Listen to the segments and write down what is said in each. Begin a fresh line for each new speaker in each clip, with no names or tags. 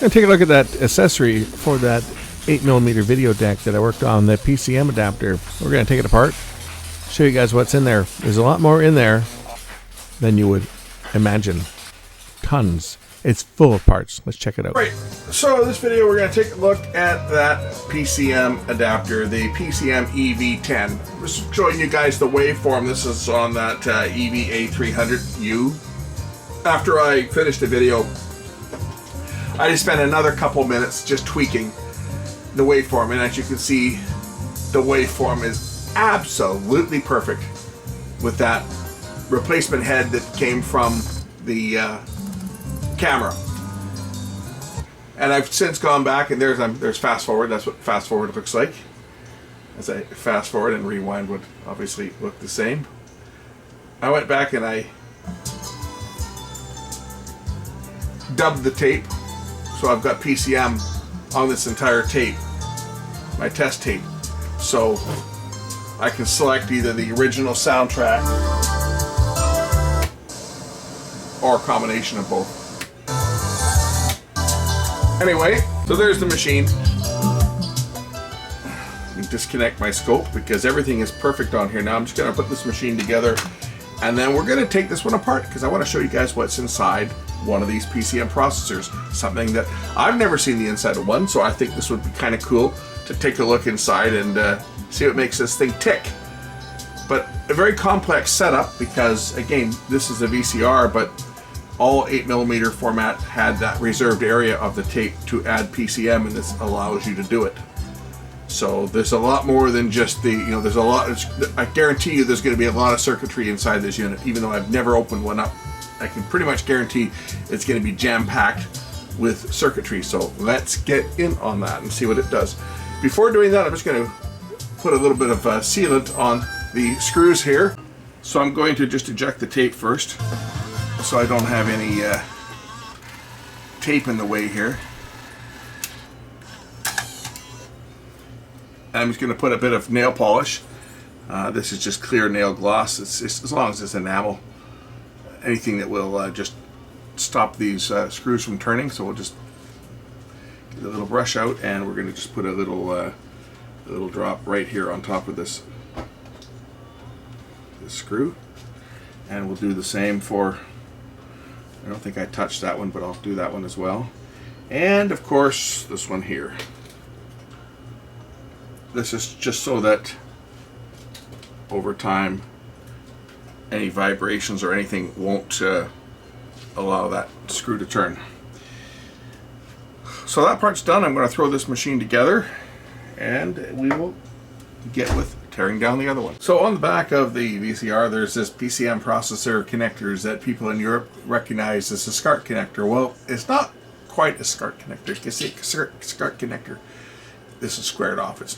And take a look at that accessory for that 8mm video deck that I worked on, the PCM adapter. We're going to take it apart, show you guys what's in there. There's a lot more in there than you would imagine. Tons. It's full of parts. Let's check it out.
Right, so in this video we're going to take a look at that PCM adapter, the PCM-EV10. Just showing you guys the waveform. This is on that EVA300U. After I finished the video, I just spent another couple minutes just tweaking the waveform, and as you can see, the waveform is absolutely perfect with that replacement head that came from the camera. And I've since gone back, and there's fast forward. That's what fast forward looks like. As I fast forward, and rewind would obviously look the same. I went back and I dubbed the tape, so I've got PCM on this entire tape, my test tape, so I can select either the original soundtrack or a combination of both. Anyway, so there's the machine. Disconnect my scope because everything is perfect on here. Now I'm just going to put this machine together, and then we're going to take this one apart because I want to show you guys what's inside one of these PCM processors. Something that I've never seen the inside of one, so I think this would be kind of cool to take a look inside and see what makes this thing tick. But a very complex setup because, again, this is a VCR, but all 8mm format had that reserved area of the tape to add PCM, and this allows you to do it. So there's a lot more than just the, there's a lot, I guarantee you there's going to be a lot of circuitry inside this unit. Even though I've never opened one up, I can pretty much guarantee it's going to be jam-packed with circuitry. So let's get in on that and see what it does. Before doing that, I'm just going to put a little bit of sealant on the screws here. So I'm going to just eject the tape first, so I don't have any tape in the way here. I'm just going to put a bit of nail polish. This is just clear nail gloss. It's as long as it's enamel. Anything that will just stop these screws from turning. So we'll just get a little brush out, and we're going to just put a little drop right here on top of this screw. And we'll do the same for, I don't think I touched that one, but I'll do that one as well. And of course this one here. This is just so that over time any vibrations or anything won't allow that screw to turn. So that part's done. I'm going to throw this machine together and we will get with tearing down the other one. So on the back of the VCR there's this PCM processor connectors that people in Europe recognize as a SCART connector. Well, it's not quite a SCART connector. You can see a SCART connector. This is squared off. It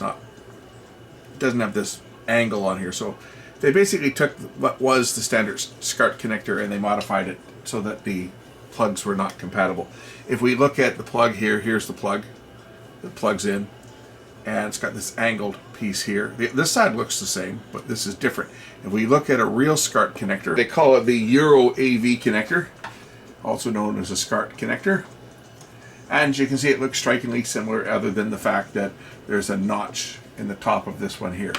doesn't have this angle on here. So they basically took what was the standard SCART connector and they modified it so that the plugs were not compatible. If we look at the plug here, here's the plug that plugs in, and it's got this angled piece here. This side looks the same, but this is different. If we look at a real SCART connector, they call it the Euro AV connector, also known as a SCART connector. And you can see it looks strikingly similar, other than the fact that there's a notch in the top of this one here.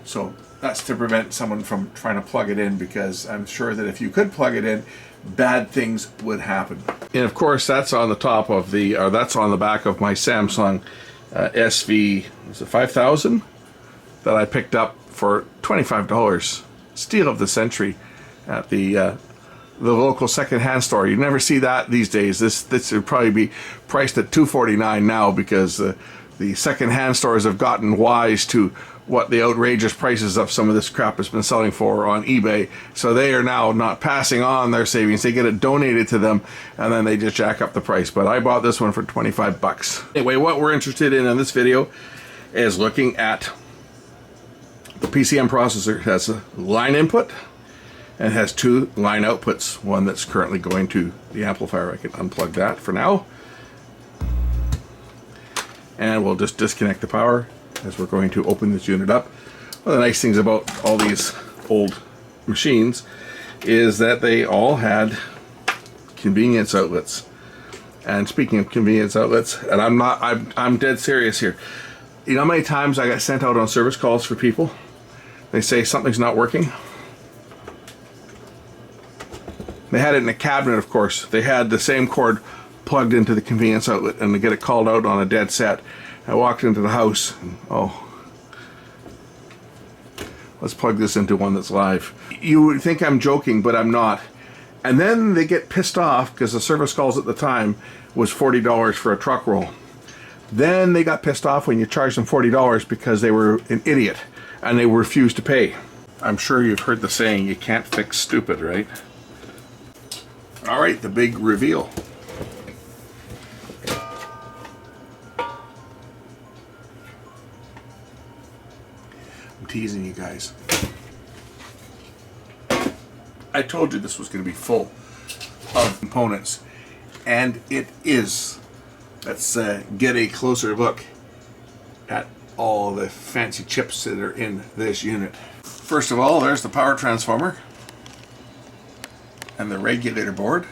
So that's to prevent someone from trying to plug it in, because I'm sure that if you could plug it in, bad things would happen. And of course that's on the top of the, or that's on the back of my Samsung SV, is it 5000 that I picked up for $25, steal of the century at the local second-hand store. You never see that these days. This would probably be priced at $249 now, because the second-hand stores have gotten wise to what the outrageous prices of some of this crap has been selling for on eBay. So they are now not passing on their savings. They get it donated to them, and then they just jack up the price. But I bought this one for 25 bucks. Anyway, what we're interested in this video is looking at the PCM processor. It has a line input and has two line outputs. One that's currently going to the amplifier. I can unplug that for now. And we'll just disconnect the power as we're going to open this unit up. One of the nice things about all these old machines is that they all had convenience outlets. And speaking of convenience outlets, and I'm dead serious here. You know how many times I got sent out on service calls for people? They say something's not working. They had it in a cabinet, of course. They had the same cord plugged into the convenience outlet, and they get it called out on a dead set. I walked into the house, and, oh, let's plug this into one that's live. You would think I'm joking, but I'm not. And then they get pissed off because the service calls at the time was $40 for a truck roll. Then they got pissed off when you charged them $40 because they were an idiot and they refused to pay. I'm sure you've heard the saying, you can't fix stupid, right? All right, the big reveal. I'm teasing you guys. I told you this was going to be full of components, and it is. Let's get a closer look at all the fancy chips that are in this unit. First of all, there's the power transformer and the regulator board.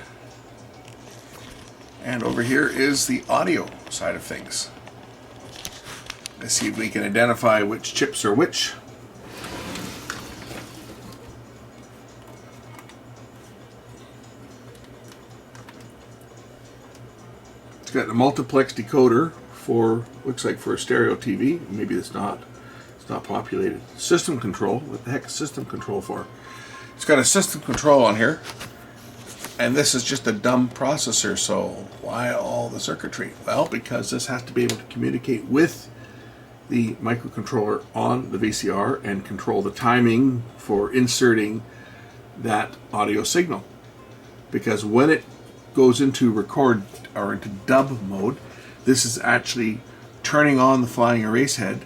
And over here is the audio side of things. Let's see if we can identify which chips are which. It's got the multiplex decoder for, looks like for a stereo TV. Maybe it's not populated. System control, what the heck is system control for? It's got a system control on here. And this is just a dumb processor, so why all the circuitry? Well, because this has to be able to communicate with the microcontroller on the VCR and control the timing for inserting that audio signal. Because when it goes into record or into dub mode, this is actually turning on the flying erase head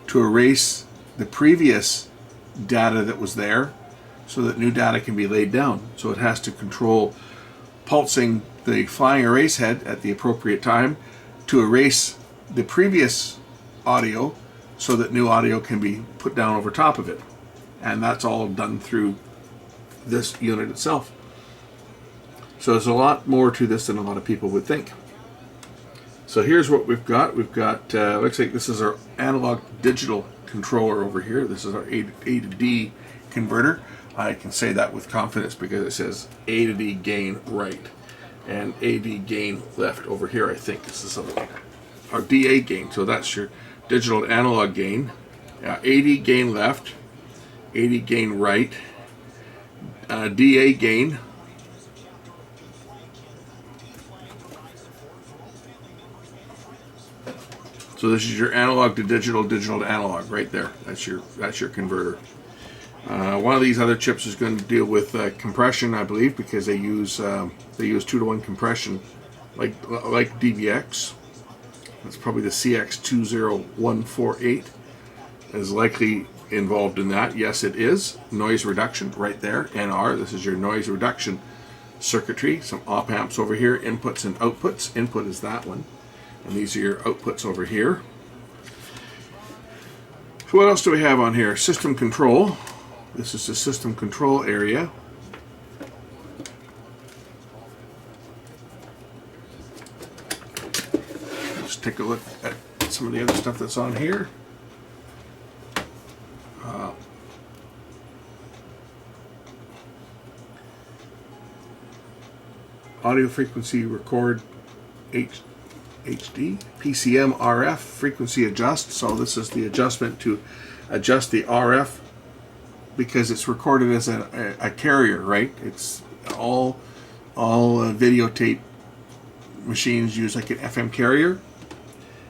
to erase the previous data that was there so that new data can be laid down. So it has to control pulsing the flying erase head at the appropriate time to erase the previous audio so that new audio can be put down over top of it. And that's all done through this unit itself. So there's a lot more to this than a lot of people would think. So here's what we've got. We've got, looks like this is our analog digital controller over here. This is our A to D converter. I can say that with confidence because it says A to D gain right and A D gain left over here. I think this is our DA gain. So that's your digital to analog gain. AD gain left, AD gain right, DA gain. So this is your analog to digital, digital to analog, right there. That's your converter. One of these other chips is going to deal with compression, I believe, because they use 2-to-1 compression, like DVX. That's probably the CX20148 is likely involved in that. Yes, it is. Noise reduction right there. NR. This is your noise reduction circuitry. Some op amps over here. Inputs and outputs. Input is that one. And these are your outputs over here. So what else do we have on here? System control. This is the system control area. Let's take a look at some of the other stuff that's on here. Audio frequency record HD, PCM-RF frequency adjust. So this is the adjustment to adjust the RF because it's recorded as a carrier, right? It's all videotape machines use like an FM carrier,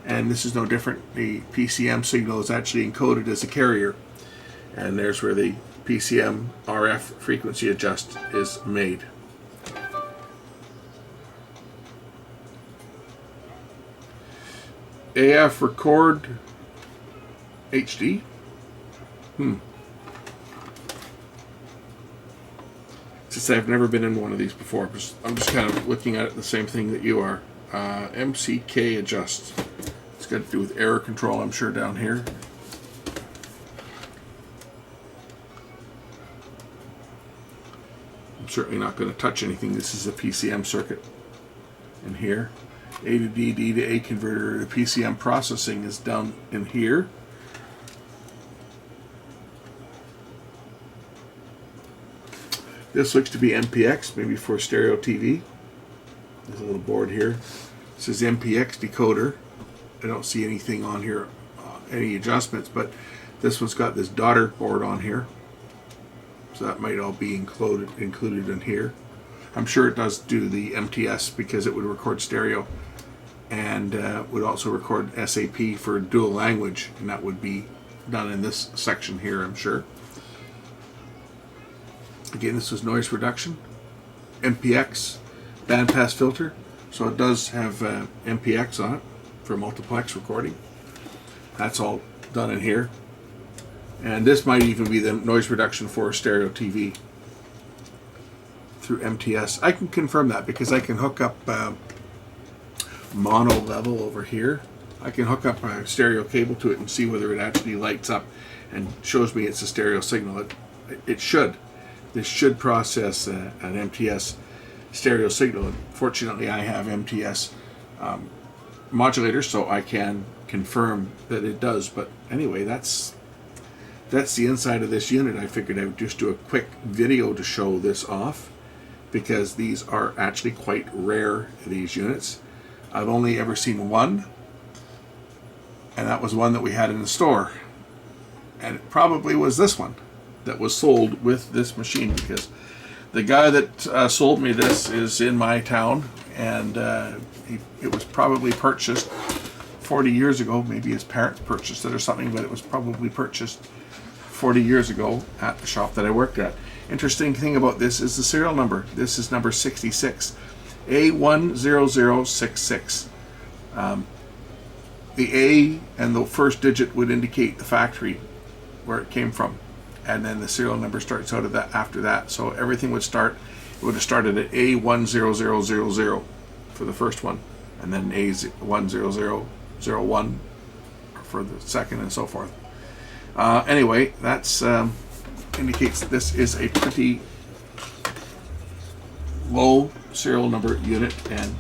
and this is no different. The PCM signal is actually encoded as a carrier, and there's where the PCM-RF frequency adjust is made. AF record HD. Since I've never been in one of these before, I'm just kind of looking at it the same thing that you are. MCK adjust. It's got to do with error control, I'm sure, down here. I'm certainly not going to touch anything. This is a PCM circuit in here. A to D, D to A converter. The PCM processing is down in here. This looks to be MPX, maybe for stereo TV. There's a little board here. It says MPX decoder. I don't see anything on here, any adjustments, but this one's got this daughter board on here. So that might all be included in here. I'm sure it does do the MTS because it would record stereo and would also record SAP for dual language, and that would be done in this section here, I'm sure. Again, this was noise reduction, MPX, bandpass filter, so it does have MPX on it for multiplex recording. That's all done in here. And this might even be the noise reduction for stereo TV through MTS. I can confirm that because I can hook up mono level over here. I can hook up a stereo cable to it and see whether it actually lights up and shows me it's a stereo signal. It should. This should process an MTS stereo signal. Fortunately, I have MTS modulators, so I can confirm that it does. But anyway, that's the inside of this unit. I figured I would just do a quick video to show this off because these are actually quite rare, these units. I've only ever seen one, and that was one that we had in the store. And it probably was this one that was sold with this machine, because the guy that sold me this is in my town, and it was probably purchased 40 years ago. Maybe his parents purchased it or something, but it was probably purchased 40 years ago at the shop that I worked at. Interesting thing about this is the serial number. This is number 66, A10066. The A and the first digit would indicate the factory where it came from, and then the serial number starts out of that after that. So everything would start, it would have started at A10000 for the first one, and then A10001 for the second, and so forth. Anyway, that's indicates that this is a pretty low serial number unit and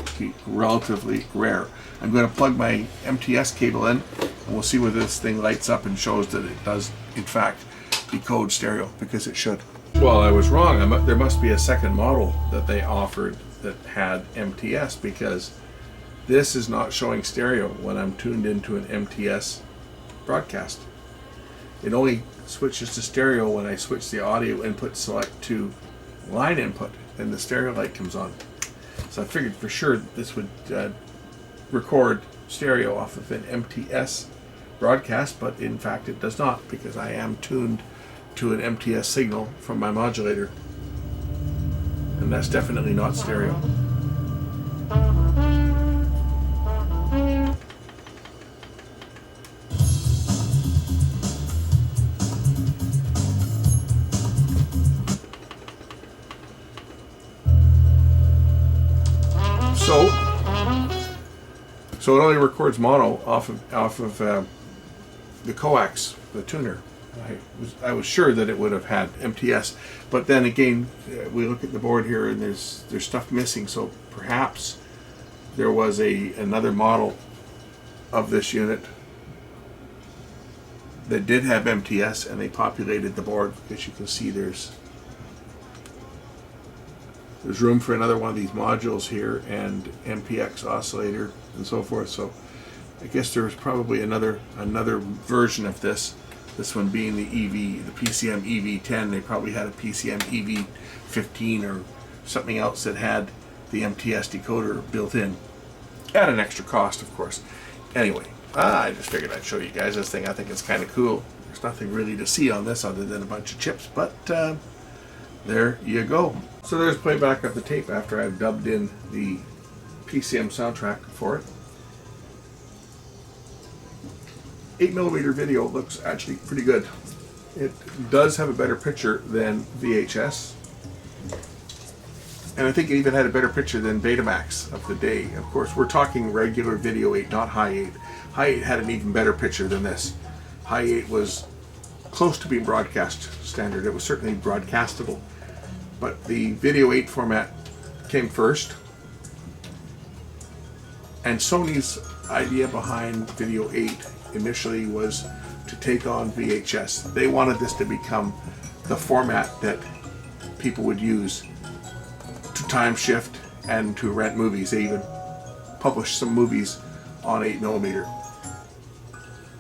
relatively rare. I'm going to plug my MTS cable in, and we'll see whether this thing lights up and shows that it does in fact decode stereo, because it should. Well, I was wrong. There must be a second model that they offered that had MTS, because this is not showing stereo when I'm tuned into an MTS broadcast. It only switches to stereo when I switch the audio input select to line input, and the stereo light comes on. So I figured for sure that this would record stereo off of an MTS broadcast, but in fact it does not, because I am tuned to an MTS signal from my modulator, and that's definitely not stereo. So it only records mono off of the coax, the tuner. I was sure that it would have had MTS, but then again, we look at the board here and there's stuff missing. So perhaps there was another model of this unit that did have MTS, and they populated the board, because you can see there's room for another one of these modules here, and MPX oscillator and so forth. So I guess there was probably another version of this one being the PCM-EV10. They probably had a PCM-EV10 or something else that had the MTS decoder built in at an extra cost, of course. Anyway, I just figured I'd show you guys this thing. I think it's kind of cool. There's nothing really to see on this other than a bunch of chips, but there you go. So there's playback of the tape after I've dubbed in the PCM soundtrack for it. 8mm video looks actually pretty good. It does have a better picture than VHS, and I think it even had a better picture than Betamax of the day. Of course, we're talking regular Video 8, not High 8. High 8 had an even better picture than this. High 8 was close to being broadcast standard. It was certainly broadcastable. But the Video 8 format came first, And Sony's idea behind Video 8 initially was to take on VHS. They wanted this to become the format that people would use to time shift and to rent movies. They even published some movies on 8mm.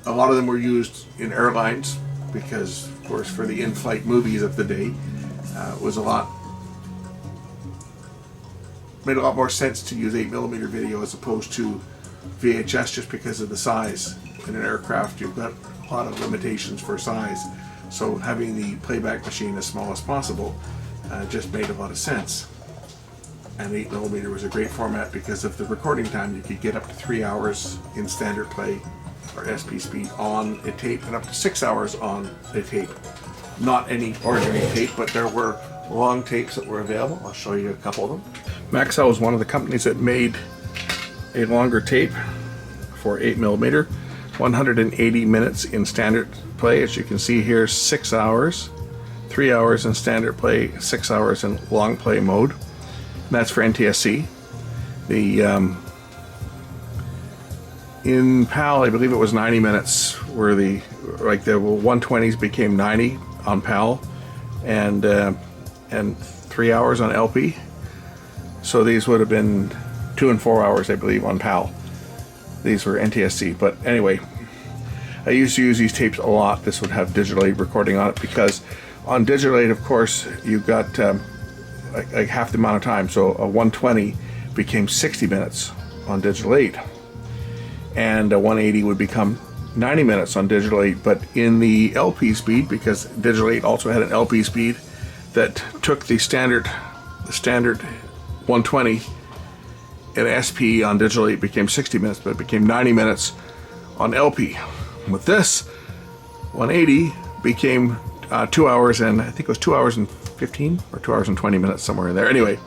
A lot of them were used in airlines because, of course, for the in-flight movies of the day, it was made a lot more sense to use 8mm video as opposed to VHS, just because of the size. In an aircraft, you've got a lot of limitations for size, so having the playback machine as small as possible just made a lot of sense. And 8mm was a great format because of the recording time. You could get up to 3 hours in standard play or SP speed on a tape, and up to 6 hours on a tape. Not any ordinary tape, but there were long tapes that were available. I'll show you a couple of them. Maxell was one of the companies that made a longer tape for 8mm, 180 minutes in standard play. As you can see here, 6 hours, 3 hours in standard play, 6 hours in long play mode. And that's for NTSC. In PAL, I believe it was 90 minutes where the 120s became 90 on PAL, and 3 hours on LP. So these would have been 2 and 4 hours, I believe, on PAL. These were NTSC, but anyway, I used to use these tapes a lot. This would have digital 8 recording on it, because on digital 8, of course, you got like half the amount of time. So a 120 became 60 minutes on digital 8, and a 180 would become 90 minutes on digital 8. But in the LP speed, because digital 8 also had an LP speed that took the standard 120, and SP on digital 8 became 60 minutes, but it became 90 minutes on LP. With this, 180 became 2 hours, and I think it was 2 hours and 15 or 2 hours and 20 minutes, somewhere in there. Anyway,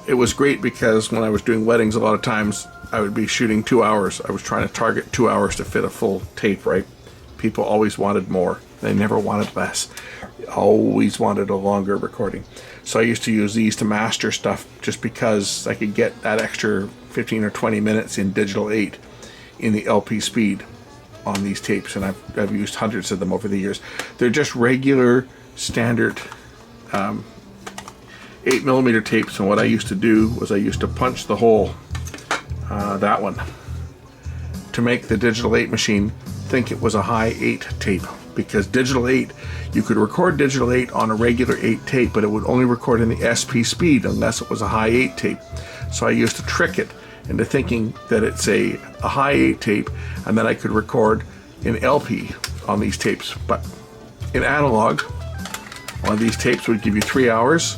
it was great because when I was doing weddings, a lot of times I would be shooting 2 hours. I was trying to target 2 hours to fit a full tape, right? People always wanted more. They never wanted less. Always wanted a longer recording. So I used to use these to master stuff, just because I could get that extra 15 or 20 minutes in digital 8 in the LP speed on these tapes, and I've used hundreds of them over the years. They're just regular standard 8mm tapes, and what I used to do was I used to punch the hole, that one, to make the digital 8 machine think it was a high 8 tape. Because digital 8, you could record digital 8 on a regular 8 tape, but it would only record in the SP speed unless it was a high 8 tape. So I used to trick it into thinking that it's a high 8 tape, and then I could record in LP on these tapes. But in analog, one of these tapes would give you 3 hours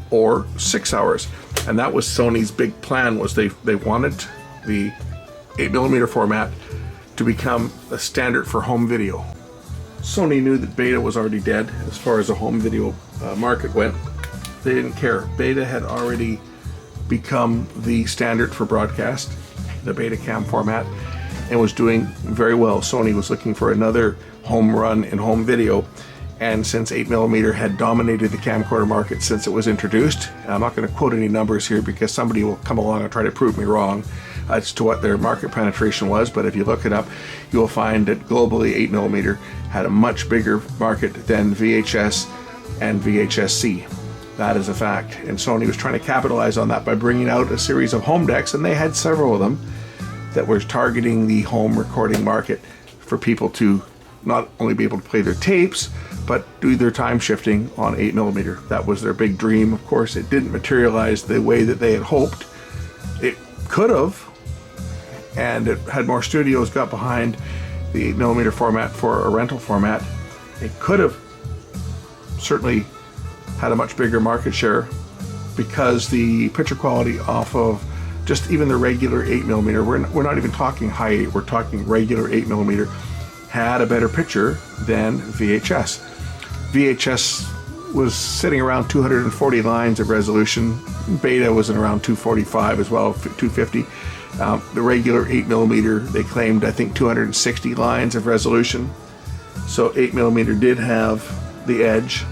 or 6 hours. And that was Sony's big plan, was they wanted the 8mm format to become a standard for home video. Sony knew that Beta was already dead as far as the home video market went. They didn't care. Beta had already become the standard for broadcast, the Betacam format, and was doing very well. Sony was looking for another home run in home video, and since 8mm had dominated the camcorder market since it was introduced, I'm not going to quote any numbers here because somebody will come along and try to prove me wrong as to what their market penetration was, but if you look it up, you will find that globally 8mm had a much bigger market than VHS and VHS-C. That is a fact, and Sony was trying to capitalize on that by bringing out a series of home decks, and they had several of them that were targeting the home recording market for people to not only be able to play their tapes, but do their time shifting on 8mm. That was their big dream. Of course, it didn't materialize the way that they had hoped. It could have, and it had more studios got behind the 8mm format for a rental format. It could have certainly had a much bigger market share, because the picture quality off of just even the regular 8mm, we're not even talking high 8, we're talking regular 8mm, had a better picture than VHS. VHS was sitting around 240 lines of resolution. Beta was in around 245 as well, 250. The regular 8mm, they claimed, I think, 260 lines of resolution. So 8mm did have the edge,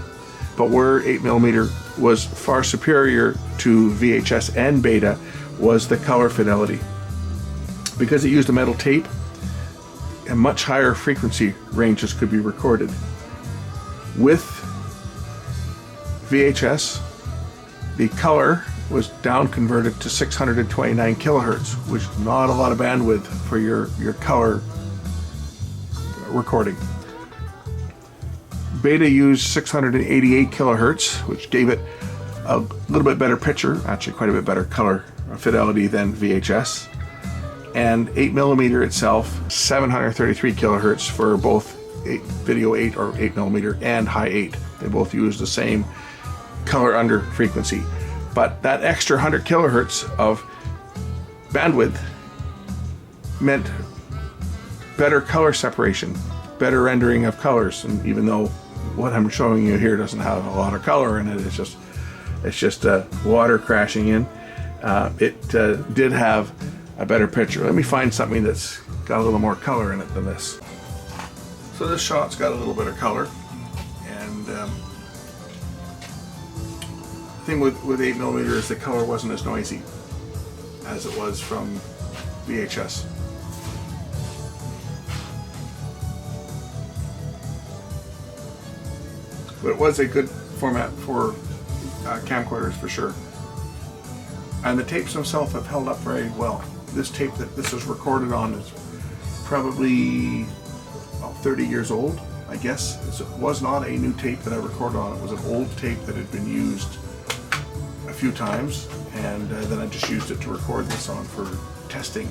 but where 8mm was far superior to VHS and Beta was the color fidelity. Because it used a metal tape, a much higher frequency ranges could be recorded. With VHS, the color was down converted to 629 kilohertz, which is not a lot of bandwidth for your color recording. Beta used 688 kilohertz, which gave it a little bit better picture, actually quite a bit better color fidelity than VHS. And 8mm itself, 733 kilohertz for both video 8 or 8mm and high 8. They both use the same color under frequency. But that extra 100 kilohertz of bandwidth meant better color separation, better rendering of colors. And even though what I'm showing you here doesn't have a lot of color in it, it's just water crashing in, it did have a better picture. Let me find something that's got a little more color in it than this. So this shot's got a little bit of color, and the thing with 8mm is the color wasn't as noisy as it was from VHS. But it was a good format for camcorders for sure. And the tapes themselves have held up very well. This tape that this was recorded on is probably about 30 years old, I guess. It was not a new tape that I recorded on. It was an old tape that had been used a few times, and then I just used it to record this on for testing.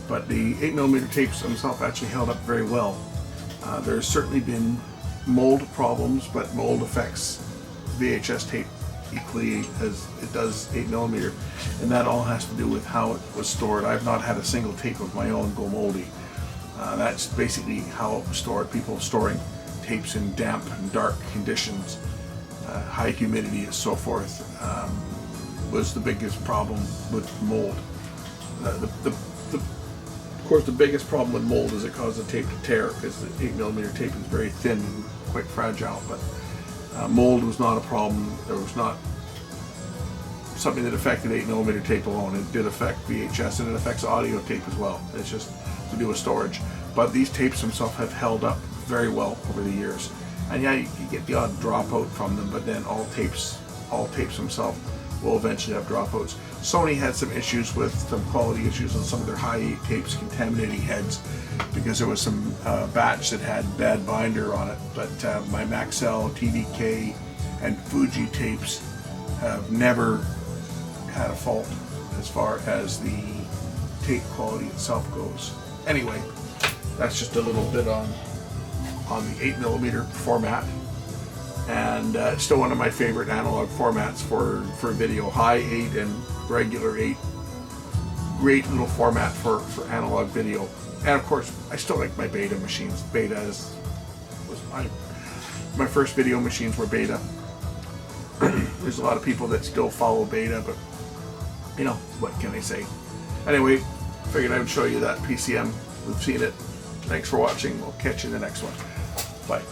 But the 8mm tapes themselves actually held up very well. There's certainly been mold problems, but mold affects VHS tape equally as it does 8mm, and that all has to do with how it was stored. I've not had a single tape of my own go moldy. That's basically how it was stored. People storing tapes in damp and dark conditions, high humidity and so forth, was the biggest problem with mold. Of course, the biggest problem with mold is it causes the tape to tear, because the 8mm tape is very thin and quite fragile. But mold was not a problem. There was not something that affected 8mm tape alone. It did affect VHS, and it affects audio tape as well. It's just to do with storage. But these tapes themselves have held up very well over the years. And yeah, you get the odd dropout from them, but then all tapes themselves will eventually have dropouts. Sony had some issues with some quality issues on some of their high 8 tapes, contaminating heads, because there was some batch that had bad binder on it. But my Maxell, TDK, and Fuji tapes have never had a fault as far as the tape quality itself goes. Anyway, that's just a little bit on the 8mm format. And it's still one of my favorite analog formats for video. High 8 and regular 8, great little format for analog video. And of course, I still like my Beta machines. Beta was my first video machines were Beta. There's a lot of people that still follow Beta, but you know, what can I say? Anyway, figured I would show you that PCM. We've seen it. Thanks for watching. We'll catch you in the next one. Bye.